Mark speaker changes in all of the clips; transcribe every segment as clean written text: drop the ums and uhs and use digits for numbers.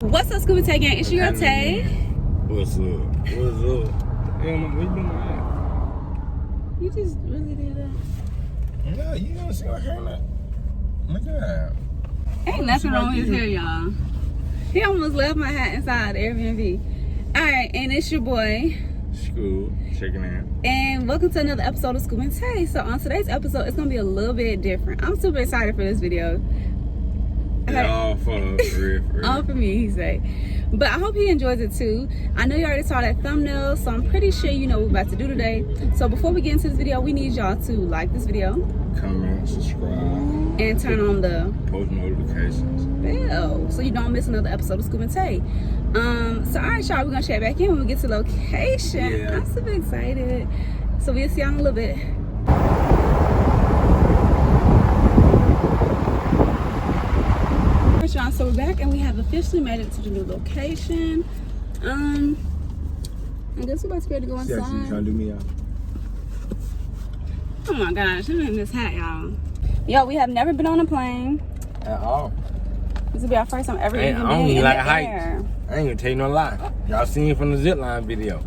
Speaker 1: What's up, Scuba Tay Gang? It's your girl Tay.
Speaker 2: What's up? What's up? Damn, what you doing that?
Speaker 1: You just really did that?
Speaker 2: Yeah, you don't see my hair now. Look at that.
Speaker 1: Ain't nothing wrong with his hair, y'all. He almost left my hat inside the Airbnb. Alright, and it's your boy.
Speaker 2: School, checking in.
Speaker 1: And welcome to another episode of Scuba and Tay. So on today's episode, it's gonna be a little bit different. I'm super excited for this video.
Speaker 2: All for her.
Speaker 1: All for me, he say. But I hope he enjoys it too. I know you already saw that thumbnail, so I'm pretty sure you know what we're about to do today. So before we get into this video, we need y'all to like this video,
Speaker 2: comment, subscribe,
Speaker 1: and turn on the
Speaker 2: post notifications
Speaker 1: bell so you don't miss another episode of Scuba and Tay. So alright, y'all, we're gonna check back in when we get to location.
Speaker 2: Yeah.
Speaker 1: I'm super excited. So we'll see y'all in a little bit. Y'all, so we're back and we have officially made it to the new location. I guess we're about to be able to go inside.
Speaker 2: Yeah, you trying to do me out?
Speaker 1: Oh my gosh, I'm in this hat, y'all. Yo, we have never been on a plane.
Speaker 2: At all.
Speaker 1: This will be our first time ever even
Speaker 2: I don't
Speaker 1: being
Speaker 2: even
Speaker 1: in
Speaker 2: like
Speaker 1: the
Speaker 2: heights.
Speaker 1: air.
Speaker 2: I ain't gonna tell you no lie. Y'all seen from the zip line video.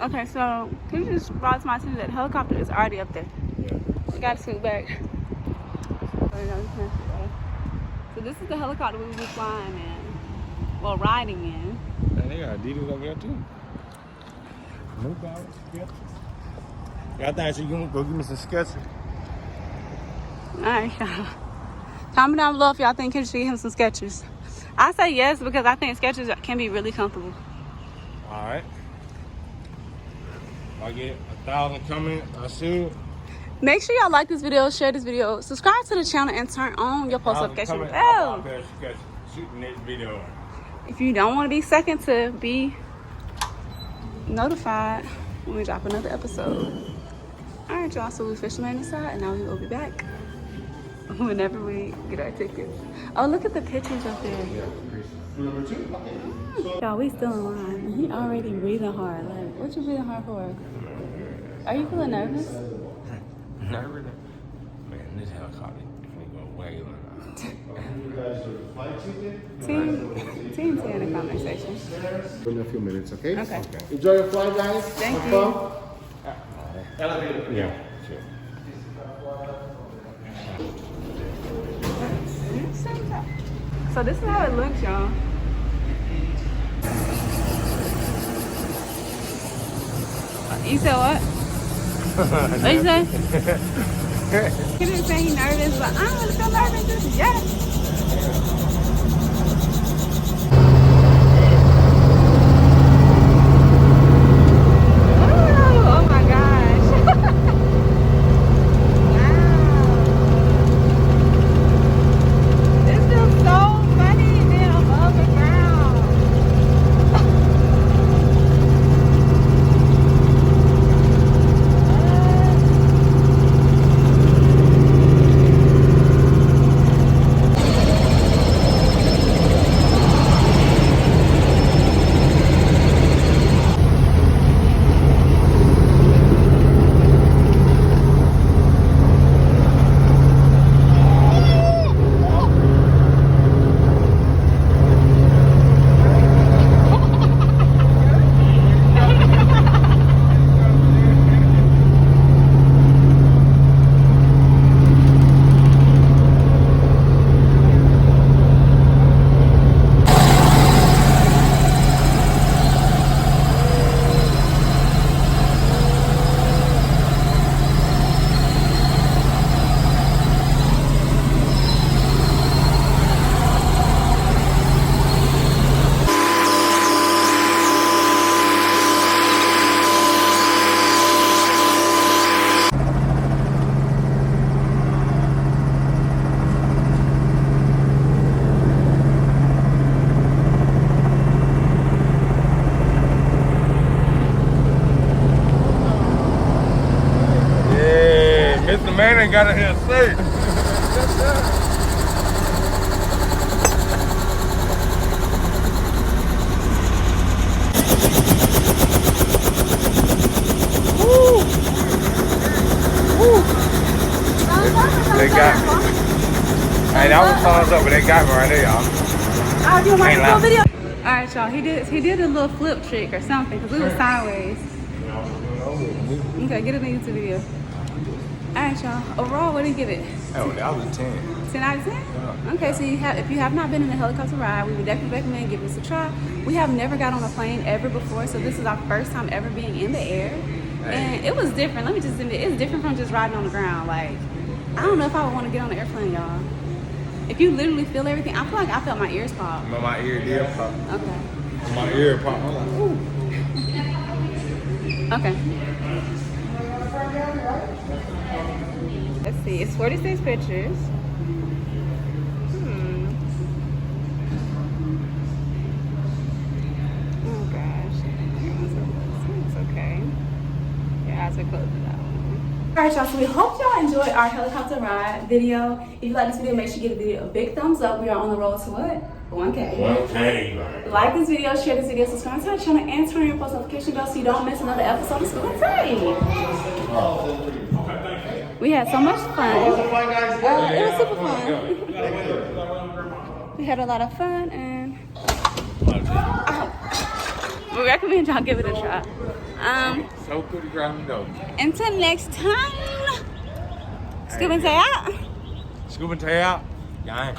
Speaker 1: Okay, so can you just brought to my attention that the helicopter is already up there?
Speaker 2: Yeah.
Speaker 1: We gotta scoot back. So this is the helicopter we will be flying in. Well, riding in.
Speaker 2: And they got Adidas over there too. No problem. Yeah. Y'all think you gonna go give me some sketches?
Speaker 1: Alright, y'all. Comment down below if y'all think Kendra should get him some Skechers. I say yes because I think Skechers can be really comfortable.
Speaker 2: Alright. If I get 1,000 comments, I should.
Speaker 1: Make sure y'all like this video, share this video, subscribe to the channel, and turn on your post notification bell.
Speaker 2: Shoot the next video.
Speaker 1: If you don't want to be second to be notified when we drop another episode. Alright, y'all, so we officially made inside, and now we will be back whenever we get our tickets. Oh, look at the pictures up there. Y'all, we still in line, and he already breathing hard. Like, what you breathing hard for? Are you feeling nervous?
Speaker 2: Not really. Man, this helicopter finna go way on.
Speaker 1: Team 10 in the comment section.
Speaker 3: In a few minutes, okay?
Speaker 1: Okay.
Speaker 3: Enjoy your flight, guys.
Speaker 1: Thank
Speaker 3: Have
Speaker 1: you.
Speaker 3: fun.
Speaker 2: Elevator. Yeah, sure.
Speaker 1: So this is how it looks, y'all. You said what? What you say? He didn't say he's nervous, but I don't really feel nervous just yet. Oh my gosh. Wow. This feels so funny being above the ground.
Speaker 2: Mr. Man ain't got it here safe. Woo! Woo! They got me. Hey, that was thumbs up, but they got me right there, y'all.
Speaker 1: Oh, you want
Speaker 2: Ain't
Speaker 1: to do a
Speaker 2: loud.
Speaker 1: video? All right, y'all. He did a little flip trick or something because we was sideways. Okay, get it in a YouTube video. All right, y'all. Overall, what did you give it?
Speaker 2: Oh, that was a 10.
Speaker 1: 10 out of 10? Okay, so if you have not been in a helicopter ride, we would definitely recommend giving this a try. We have never got on a plane ever before, so this is our first time ever being in the air. And it was different. Let me just admit, it's different from just riding on the ground. Like, I don't know if I would want to get on the airplane, y'all. If you literally feel everything, I feel like I felt my ears pop.
Speaker 2: But my ear did pop.
Speaker 1: Okay.
Speaker 2: My ear pop. I'm like, ooh.
Speaker 1: Okay. Let's see. It's 46 pictures. Oh gosh. It's okay. Your eyes are closed to that one. Alright, y'all, so we hope y'all enjoyed our helicopter ride video. If you like this video, make sure you give the video a big thumbs up. We are on the road to what? 1K.
Speaker 2: 1K.
Speaker 1: Like this video, share this video, subscribe to our channel, and turn on your post notification bell so you don't miss another episode of School and Free. We had so much fun.
Speaker 3: It was fun, guys.
Speaker 1: It was super fun. We had a lot of fun and we recommend y'all give it a try.
Speaker 2: So pretty driving though.
Speaker 1: Until next time, Scoop and Tay out.
Speaker 2: Scoop and Tay out. Gang.